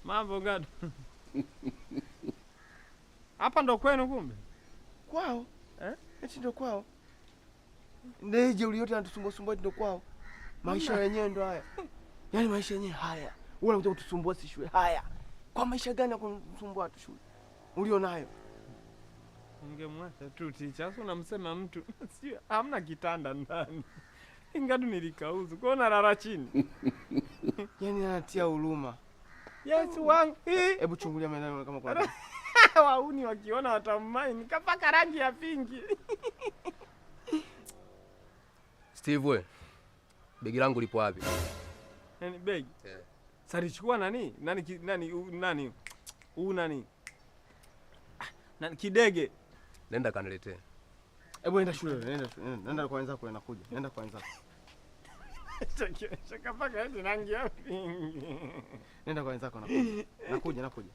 Mambo gado. Hapa ndo kwenu kumbe? Kwao? Eti ndo kwao. Ndeje uliyote anatusumbua ndo kwao. Maisha yenyewe ndo haya. Yaani maisha yenyewe haya. Wewe unakuja kutusumbua si shule. Haya. Kwa maisha gani ya kutusumbua tu shule? Ulionayo. Ungemwacha tu teacher. Sasa unamsema mtu. Sio hamna kitanda ndani. Ingadu nilikauzu. Kwa nini nalala chini? Yaani anatia huruma. Yes wangu. Hebu chungulia maneno kama kwa. Wauni wakiona watamani kapaka rangi ya pinki. Steve we. Begi langu lipo wapi? Nani begi? Salichukua nani? Nani? Nani kidege? Nenda kaniletee. Hebu nenda shule, nenda kwa wenzako nakuja. Nenda kwa wenzako. Kapaka rangi ya pinki. Nenda kwa wenzako nakuja.